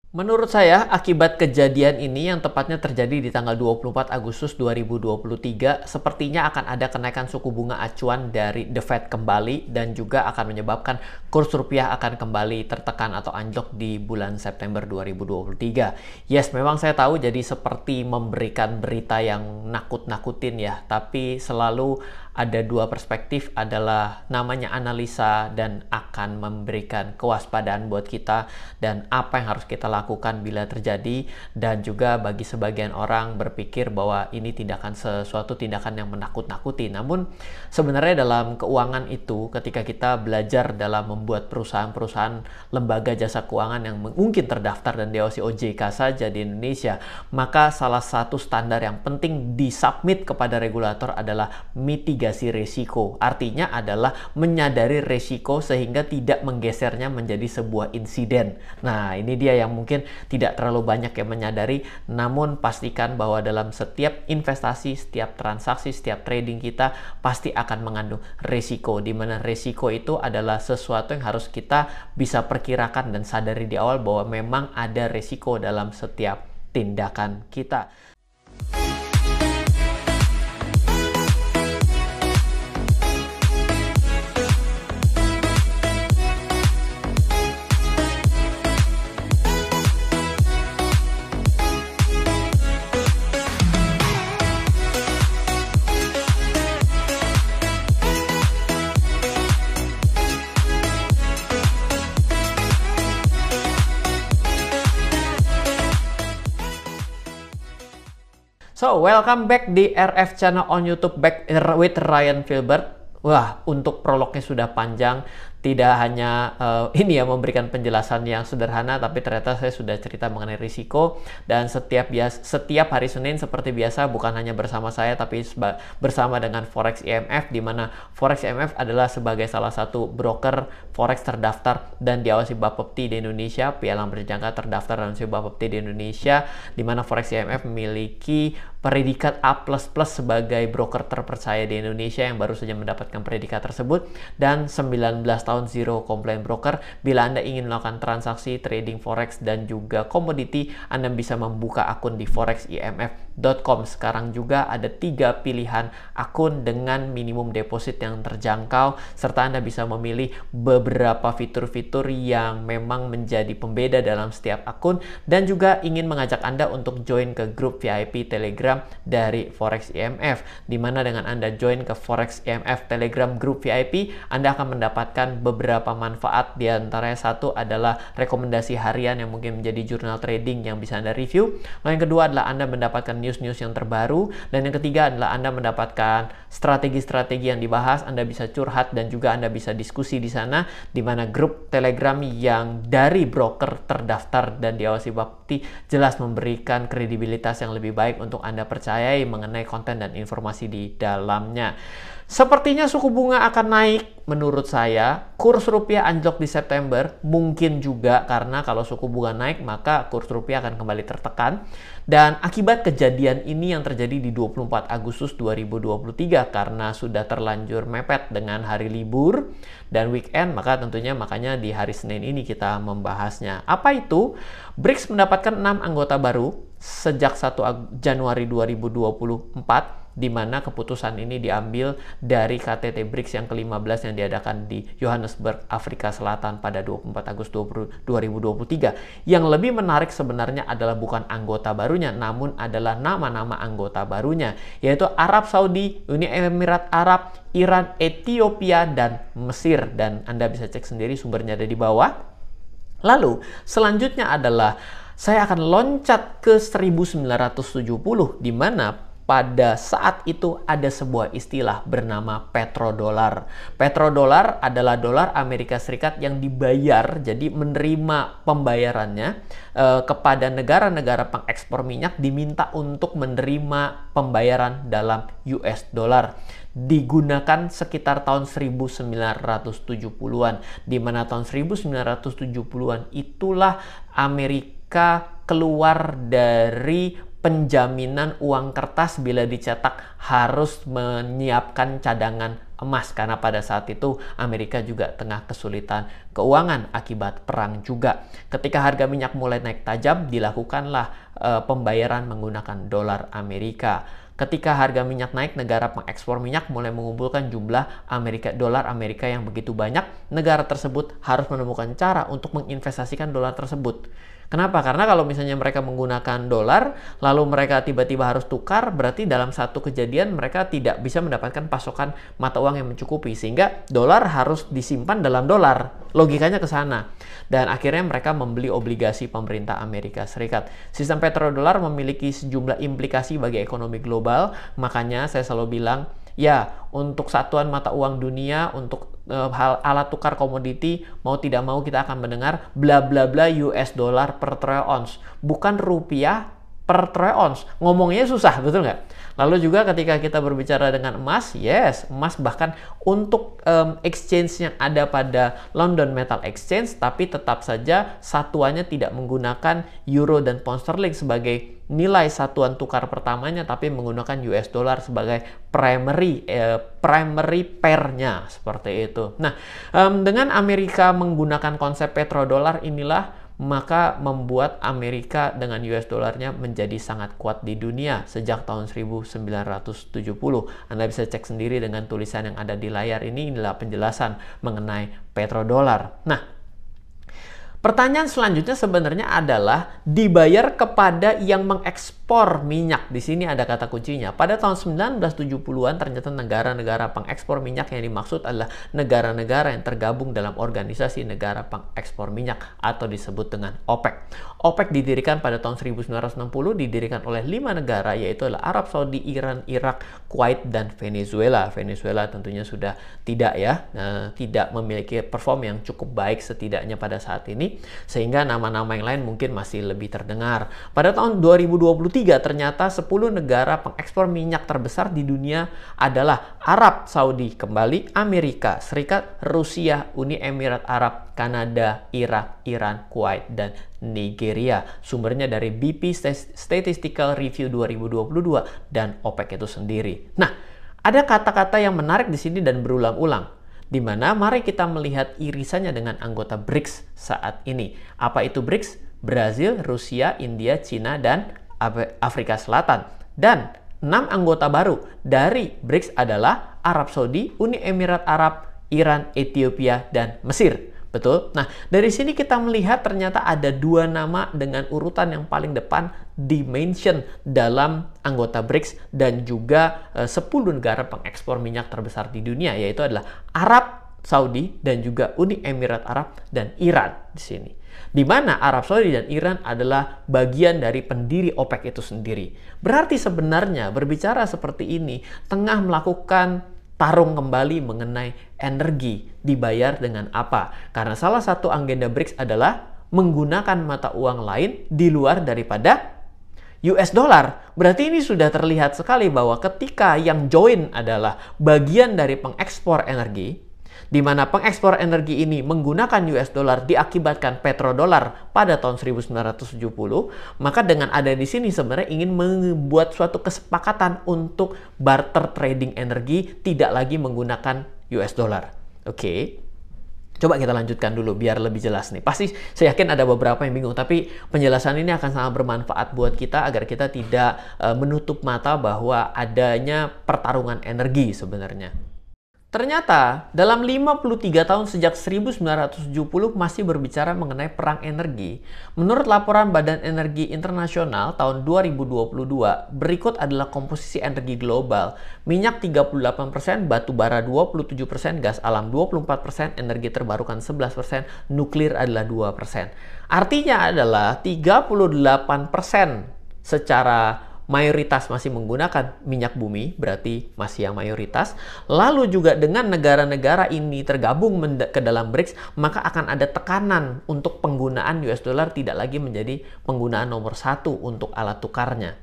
Menurut saya, akibat kejadian ini yang tepatnya terjadi di tanggal 24 Agustus 2023, sepertinya akan ada kenaikan suku bunga acuan dari The Fed kembali dan juga akan menyebabkan kurs rupiah akan kembali tertekan atau anjlok di bulan September 2023. Yes, memang saya tahu jadi seperti memberikan berita yang nakut-nakutin ya, tapi selalu ada dua perspektif, adalah namanya analisa dan akan memberikan kewaspadaan buat kita dan apa yang harus kita lakukan bila terjadi, dan juga bagi sebagian orang berpikir bahwa ini sesuatu tindakan yang menakut-nakuti. Namun sebenarnya dalam keuangan itu, ketika kita belajar dalam membuat perusahaan-perusahaan lembaga jasa keuangan yang mungkin terdaftar dan diawasi OJK saja di Indonesia, maka salah satu standar yang penting disubmit kepada regulator adalah mitigasi resiko. Artinya adalah menyadari resiko sehingga tidak menggesernya menjadi sebuah insiden. Nah, ini dia yang mungkin tidak terlalu banyak yang menyadari, namun pastikan bahwa dalam setiap investasi, setiap transaksi, setiap trading kita pasti akan mengandung resiko, di mana resiko itu adalah sesuatu yang harus kita bisa perkirakan dan sadari di awal bahwa memang ada resiko dalam setiap tindakan kita. So, welcome back di RF channel on YouTube, back with Ryan Filbert. Wah, untuk prolognya sudah panjang. Tidak hanya ini ya, memberikan penjelasan yang sederhana, tapi ternyata saya sudah cerita mengenai risiko. Dan setiap hari Senin seperti biasa, bukan hanya bersama saya, tapi bersama dengan Forex IMF, di mana Forex IMF adalah sebagai salah satu broker Forex terdaftar dan diawasi Bapepti di Indonesia, pialang berjangka terdaftar dan diawasi Bapepti di Indonesia, di mana Forex IMF memiliki predikat A++ sebagai broker terpercaya di Indonesia yang baru saja mendapatkan predikat tersebut, dan 19 tahun zero compliant broker. Bila Anda ingin melakukan transaksi trading forex dan juga komoditi, Anda bisa membuka akun di foreximf.com. Sekarang juga ada 3 pilihan akun dengan minimum deposit yang terjangkau, serta Anda bisa memilih beberapa fitur-fitur yang memang menjadi pembeda dalam setiap akun, dan juga ingin mengajak Anda untuk join ke grup VIP Telegram dari Forex IMF, di mana dengan Anda join ke Forex IMF Telegram grup VIP, Anda akan mendapatkan beberapa manfaat. Di antaranya satu adalah rekomendasi harian yang mungkin menjadi jurnal trading yang bisa Anda review. Lalu yang kedua adalah Anda mendapatkan news-news yang terbaru, dan yang ketiga adalah Anda mendapatkan strategi-strategi yang dibahas. Anda bisa curhat dan juga Anda bisa diskusi di sana, di mana grup Telegram yang dari broker terdaftar dan diawasi Bapepti jelas memberikan kredibilitas yang lebih baik untuk Anda percayai mengenai konten dan informasi di dalamnya. Sepertinya suku bunga akan naik menurut saya. Kurs rupiah anjlok di September mungkin juga karena kalau suku bunga naik maka kurs rupiah akan kembali tertekan. Dan akibat kejadian ini yang terjadi di 24 Agustus 2023, karena sudah terlanjur mepet dengan hari libur dan weekend, maka makanya di hari Senin ini kita membahasnya. Apa itu? BRICS mendapatkan 6 anggota baru sejak 1 Januari 2024, di mana keputusan ini diambil dari KTT BRICS yang ke-15 yang diadakan di Johannesburg, Afrika Selatan pada 24 Agustus 2023. Yang lebih menarik sebenarnya adalah bukan anggota barunya, namun adalah nama-nama anggota barunya, yaitu Arab Saudi, Uni Emirat Arab, Iran, Ethiopia, dan Mesir. Dan Anda bisa cek sendiri, sumbernya ada di bawah. Lalu selanjutnya adalah saya akan loncat ke 1970, di mana pada saat itu ada sebuah istilah bernama petrodolar. Petrodolar adalah dolar Amerika Serikat yang dibayar, jadi menerima pembayarannya kepada negara-negara pengekspor minyak, diminta untuk menerima pembayaran dalam US dollar. Digunakan sekitar tahun 1970-an, di mana tahun 1970-an itulah Amerika keluar dari penjaminan uang kertas bila dicetak harus menyiapkan cadangan emas karena pada saat itu Amerika juga tengah kesulitan keuangan akibat perang juga. Ketika harga minyak mulai naik tajam, dilakukanlah pembayaran menggunakan dolar Amerika. Ketika harga minyak naik, negara pengekspor minyak mulai mengumpulkan jumlah dolar Amerika yang begitu banyak. Negara tersebut harus menemukan cara untuk menginvestasikan dolar tersebut. Kenapa? Karena kalau misalnya mereka menggunakan dolar, lalu mereka tiba-tiba harus tukar, berarti dalam satu kejadian mereka tidak bisa mendapatkan pasokan mata uang yang mencukupi. Sehingga dolar harus disimpan dalam dolar. Logikanya ke sana. Dan akhirnya mereka membeli obligasi pemerintah Amerika Serikat. Sistem petrodolar memiliki sejumlah implikasi bagi ekonomi global. Makanya saya selalu bilang, ya, untuk satuan mata uang dunia, untuk hal alat tukar komoditi, mau tidak mau kita akan mendengar bla bla bla US dollar per troy ounce, bukan rupiah per troy ounce. Ngomongnya susah, betul nggak? Lalu juga ketika kita berbicara dengan emas, yes, emas bahkan untuk exchange yang ada pada London Metal Exchange, tapi tetap saja satuannya tidak menggunakan euro dan pound sterling sebagai nilai satuan tukar pertamanya, tapi menggunakan US dollar sebagai primary pair-nya, seperti itu. Nah, dengan Amerika menggunakan konsep petrodolar inilah maka membuat Amerika dengan US dollarnya menjadi sangat kuat di dunia sejak tahun 1970. Anda bisa cek sendiri dengan tulisan yang ada di layar ini, inilah penjelasan mengenai petrodolar. Nah, pertanyaan selanjutnya sebenarnya adalah dibayar kepada yang mengekspor minyak. Di sini ada kata kuncinya. Pada tahun 1970-an ternyata negara-negara pengekspor minyak yang dimaksud adalah negara-negara yang tergabung dalam organisasi negara pengekspor minyak atau disebut dengan OPEC. OPEC didirikan pada tahun 1960, didirikan oleh 5 negara yaitu adalah Arab Saudi, Iran, Irak, Kuwait, dan Venezuela. Venezuela tentunya sudah tidak tidak memiliki perform yang cukup baik setidaknya pada saat ini, sehingga nama-nama yang lain mungkin masih lebih terdengar. Pada tahun 2023 ternyata 10 negara pengekspor minyak terbesar di dunia adalah Arab Saudi, kembali Amerika Serikat, Rusia, Uni Emirat Arab, Kanada, Irak, Iran, Kuwait, dan Nigeria. Sumbernya dari BP Statistical Review 2022 dan OPEC itu sendiri. Nah, ada kata-kata yang menarik di sini dan berulang-ulang, di mana mari kita melihat irisannya dengan anggota BRICS saat ini. Apa itu BRICS? Brazil, Rusia, India, Cina, dan Afrika Selatan. Dan 6 anggota baru dari BRICS adalah Arab Saudi, Uni Emirat Arab, Iran, Ethiopia, dan Mesir. Betul? Nah, dari sini kita melihat ternyata ada 2 nama dengan urutan yang paling depan dimension dalam anggota BRICS dan juga 10 negara pengekspor minyak terbesar di dunia, yaitu adalah Arab Saudi dan juga Uni Emirat Arab dan Iran di sini. Di mana Arab Saudi dan Iran adalah bagian dari pendiri OPEC itu sendiri. Berarti sebenarnya berbicara seperti ini tengah melakukan tarung kembali mengenai energi, dibayar dengan apa? Karena salah satu agenda BRICS adalah menggunakan mata uang lain di luar daripada US dollar. Berarti ini sudah terlihat sekali bahwa ketika yang join adalah bagian dari pengekspor energi, di mana pengekspor energi ini menggunakan US dollar diakibatkan petrodolar pada tahun 1970, maka dengan ada di sini sebenarnya ingin membuat suatu kesepakatan untuk barter trading energi tidak lagi menggunakan US dollar. Oke. Coba kita lanjutkan dulu biar lebih jelas nih. Pasti saya yakin ada beberapa yang bingung, tapi penjelasan ini akan sangat bermanfaat buat kita agar kita tidak menutup mata bahwa adanya pertarungan energi sebenarnya. Ternyata dalam 53 tahun sejak 1970 masih berbicara mengenai perang energi. Menurut laporan Badan Energi Internasional tahun 2022, berikut adalah komposisi energi global. Minyak 38%, batu bara 27%, gas alam 24%, energi terbarukan 11%, nuklir adalah 2%. Artinya adalah 38% secara mayoritas masih menggunakan minyak bumi, berarti masih yang mayoritas. Lalu juga dengan negara-negara ini tergabung ke dalam BRICS, maka akan ada tekanan untuk penggunaan US dollar tidak lagi menjadi penggunaan nomor 1 untuk alat tukarnya.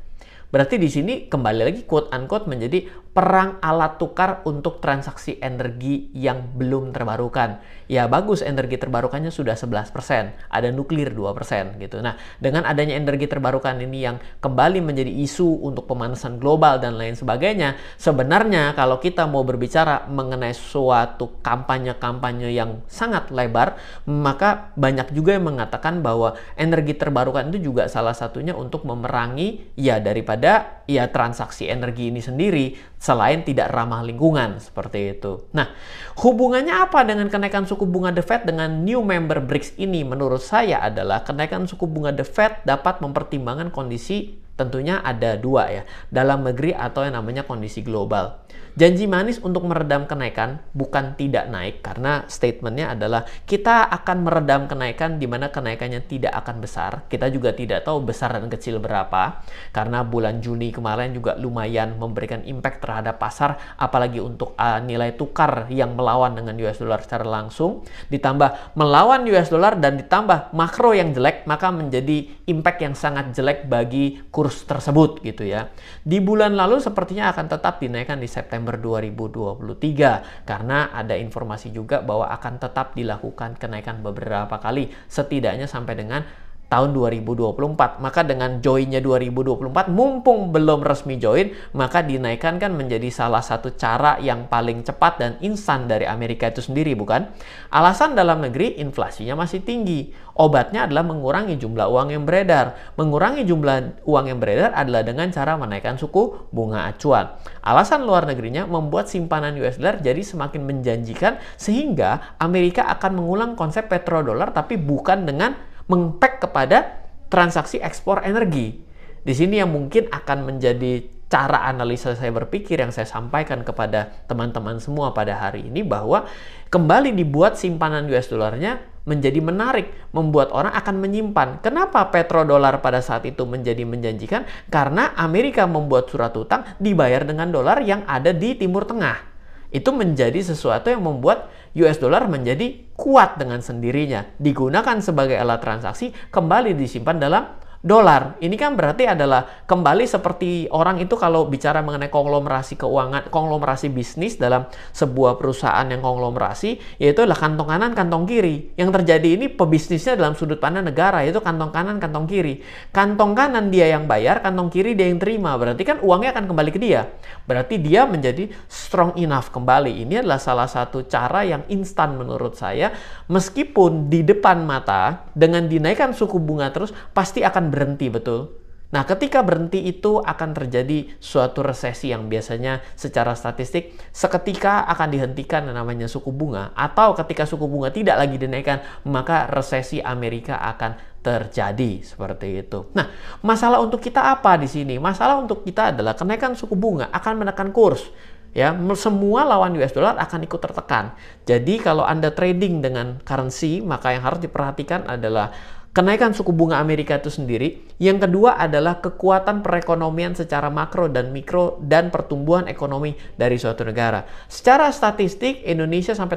Berarti di sini kembali lagi quote unquote menjadi perang alat tukar untuk transaksi energi yang belum terbarukan. Ya bagus, energi terbarukannya sudah 11%, ada nuklir 2% gitu. Nah, dengan adanya energi terbarukan ini yang kembali menjadi isu untuk pemanasan global dan lain sebagainya, sebenarnya kalau kita mau berbicara mengenai suatu kampanye-kampanye yang sangat lebar, maka banyak juga yang mengatakan bahwa energi terbarukan itu juga salah satunya untuk memerangi ya daripada ya transaksi energi ini sendiri, selain tidak ramah lingkungan seperti itu. Nah, hubungannya apa dengan kenaikan suku bunga The Fed dengan new member BRICS ini? Menurut saya adalah kenaikan suku bunga The Fed dapat mempertimbangkan kondisi, tentunya ada dua ya, dalam negeri atau yang namanya kondisi global. Janji manis untuk meredam kenaikan bukan tidak naik, karena statementnya adalah kita akan meredam kenaikan di mana kenaikannya tidak akan besar. Kita juga tidak tahu besar dan kecil berapa, karena bulan Juni kemarin juga lumayan memberikan impact terhadap pasar, apalagi untuk nilai tukar yang melawan dengan US dollar secara langsung, ditambah melawan US dollar dan ditambah makro yang jelek, maka menjadi impact yang sangat jelek bagi kurs tersebut gitu ya. Di bulan lalu sepertinya akan tetap dinaikkan di September 2023 karena ada informasi juga bahwa akan tetap dilakukan kenaikan beberapa kali, setidaknya sampai dengan tahun 2024. Maka dengan joinnya 2024, mumpung belum resmi join, maka dinaikkan kan menjadi salah satu cara yang paling cepat dan instan dari Amerika itu sendiri, bukan? Alasan dalam negeri, inflasinya masih tinggi. Obatnya adalah mengurangi jumlah uang yang beredar. Mengurangi jumlah uang yang beredar adalah dengan cara menaikkan suku bunga acuan. Alasan luar negerinya membuat simpanan US dollar jadi semakin menjanjikan, sehingga Amerika akan mengulang konsep petrodolar tapi bukan dengan mengpack kepada transaksi ekspor energi. Di sini yang mungkin akan menjadi cara analisa saya berpikir yang saya sampaikan kepada teman-teman semua pada hari ini, bahwa kembali dibuat simpanan US dollarnya menjadi menarik, membuat orang akan menyimpan. Kenapa petrodolar pada saat itu menjadi menjanjikan? Karena Amerika membuat surat utang dibayar dengan dolar yang ada di Timur Tengah. Itu menjadi sesuatu yang membuat US dollar menjadi kuat dengan sendirinya. Digunakan sebagai alat transaksi, kembali disimpan dalam dolar. Ini kan berarti adalah kembali seperti orang itu kalau bicara mengenai konglomerasi keuangan, konglomerasi bisnis dalam sebuah perusahaan yang konglomerasi, yaitu adalah kantong kanan, kantong kiri. Yang terjadi ini pebisnisnya dalam sudut pandang negara, yaitu kantong kanan, kantong kiri. Kantong kanan dia yang bayar, kantong kiri dia yang terima. Berarti kan uangnya akan kembali ke dia. Berarti dia menjadi strong enough kembali. Ini adalah salah satu cara yang instan menurut saya. Meskipun di depan mata, dengan dinaikkan suku bunga terus, pasti akan berhenti, betul. Nah, ketika berhenti itu akan terjadi suatu resesi yang biasanya secara statistik seketika akan dihentikan namanya suku bunga, atau ketika suku bunga tidak lagi dinaikkan, maka resesi Amerika akan terjadi seperti itu. Nah, masalah untuk kita apa di sini? Masalah untuk kita adalah kenaikan suku bunga akan menekan kurs. Ya, semua lawan US dollar akan ikut tertekan. Jadi kalau Anda trading dengan currency, maka yang harus diperhatikan adalah kenaikan suku bunga Amerika itu sendiri. Yang kedua adalah kekuatan perekonomian secara makro dan mikro dan pertumbuhan ekonomi dari suatu negara. Secara statistik, Indonesia sampai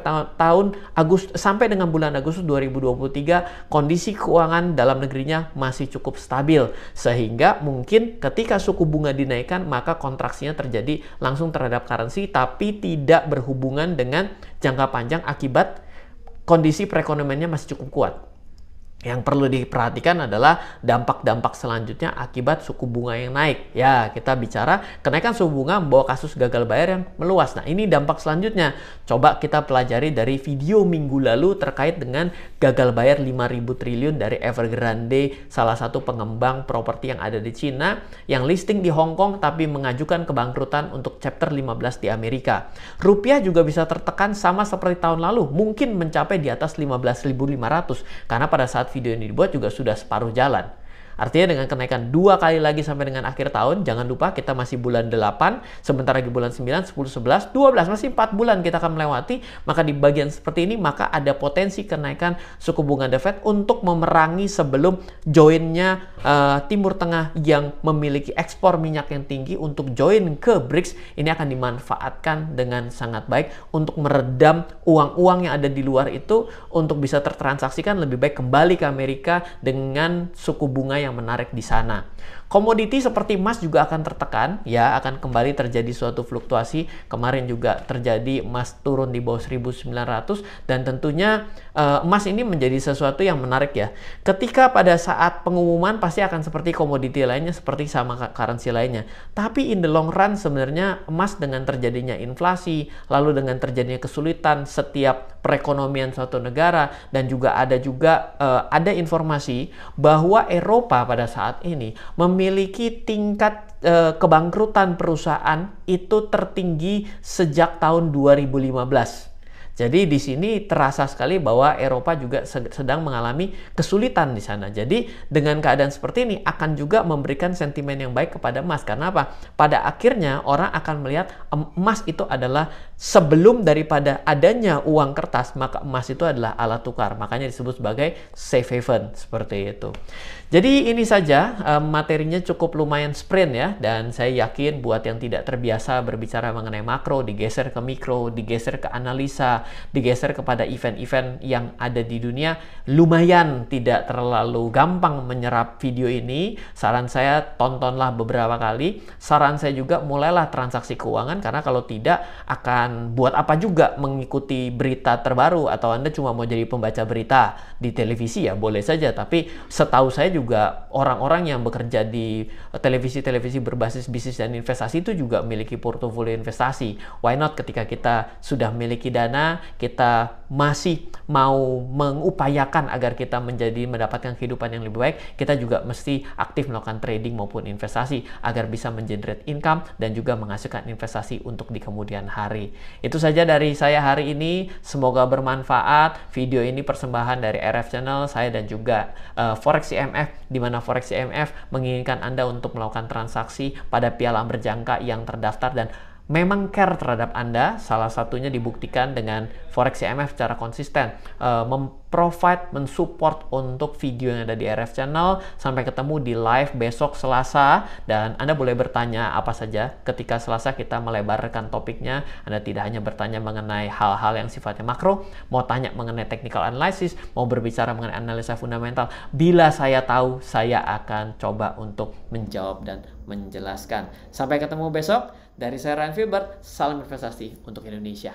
sampai dengan bulan Agustus 2023, kondisi keuangan dalam negerinya masih cukup stabil. Sehingga mungkin ketika suku bunga dinaikkan, maka kontraksinya terjadi langsung terhadap currency, tapi tidak berhubungan dengan jangka panjang akibat kondisi perekonomiannya masih cukup kuat. Yang perlu diperhatikan adalah dampak-dampak selanjutnya akibat suku bunga yang naik. Ya, kita bicara kenaikan suku bunga membawa kasus gagal bayar yang meluas. Nah, ini dampak selanjutnya. Coba kita pelajari dari video minggu lalu terkait dengan gagal bayar 5.000 triliun dari Evergrande, salah satu pengembang properti yang ada di Cina, yang listing di Hong Kong tapi mengajukan kebangkrutan untuk chapter 15 di Amerika. Rupiah juga bisa tertekan sama seperti tahun lalu, mungkin mencapai di atas 15.500, karena pada saat video ini dibuat juga sudah separuh jalan. Artinya dengan kenaikan 2 kali lagi sampai dengan akhir tahun, jangan lupa kita masih bulan 8, sebentar lagi bulan 9, 10, 11, 12, masih 4 bulan kita akan melewati. Maka di bagian seperti ini, maka ada potensi kenaikan suku bunga The Fed untuk memerangi sebelum joinnya Timur Tengah yang memiliki ekspor minyak yang tinggi untuk join ke BRICS. Ini akan dimanfaatkan dengan sangat baik untuk meredam uang-uang yang ada di luar itu untuk bisa tertransaksikan lebih baik kembali ke Amerika dengan suku bunga yang yang menarik di sana. Komoditi seperti emas juga akan tertekan, ya, akan kembali terjadi suatu fluktuasi. Kemarin juga terjadi emas turun di bawah 1.900, dan tentunya emas ini menjadi sesuatu yang menarik ya. Ketika pada saat pengumuman pasti akan seperti komoditi lainnya, seperti sama currency lainnya. Tapi in the long run sebenarnya emas dengan terjadinya inflasi, lalu dengan terjadinya kesulitan setiap perekonomian suatu negara, dan juga ada informasi bahwa Eropa pada saat ini memiliki tingkat kebangkrutan perusahaan itu tertinggi sejak tahun 2015. Jadi di sini terasa sekali bahwa Eropa juga sedang mengalami kesulitan di sana. Jadi dengan keadaan seperti ini akan juga memberikan sentimen yang baik kepada emas. Karena apa? Pada akhirnya orang akan melihat emas itu adalah sebelum daripada adanya uang kertas, maka emas itu adalah alat tukar. Makanya disebut sebagai safe haven, seperti itu. Jadi ini saja materinya cukup lumayan sprint ya, dan saya yakin buat yang tidak terbiasa berbicara mengenai makro, digeser ke mikro, digeser ke analisa, digeser kepada event-event yang ada di dunia, lumayan tidak terlalu gampang menyerap video ini. Saran saya tontonlah beberapa kali. Saran saya juga mulailah transaksi keuangan, karena kalau tidak akan buat apa juga mengikuti berita terbaru, atau Anda cuma mau jadi pembaca berita di televisi ya boleh saja, tapi setahu saya juga orang-orang yang bekerja di televisi-televisi berbasis bisnis dan investasi itu juga memiliki portofolio investasi. Why not ketika kita sudah memiliki dana, kita masih mau mengupayakan agar kita mendapatkan kehidupan yang lebih baik, kita juga mesti aktif melakukan trading maupun investasi agar bisa mengenerate income dan juga menghasilkan investasi untuk di kemudian hari. Itu saja dari saya hari ini, semoga bermanfaat. Video ini persembahan dari RF Channel, saya dan juga Forex IMF, di mana Forex IMF menginginkan Anda untuk melakukan transaksi pada piala berjangka yang terdaftar dan memang care terhadap Anda. Salah satunya dibuktikan dengan Forex IMF secara konsisten mensupport untuk video yang ada di RF Channel. Sampai ketemu di live besok Selasa, dan Anda boleh bertanya apa saja. Ketika Selasa kita melebarkan topiknya, Anda tidak hanya bertanya mengenai hal-hal yang sifatnya makro, mau tanya mengenai technical analysis, mau berbicara mengenai analisa fundamental, bila saya tahu, saya akan coba untuk menjawab dan menjelaskan. Sampai ketemu besok. Dari saya Ryan Filbert, salam investasi untuk Indonesia.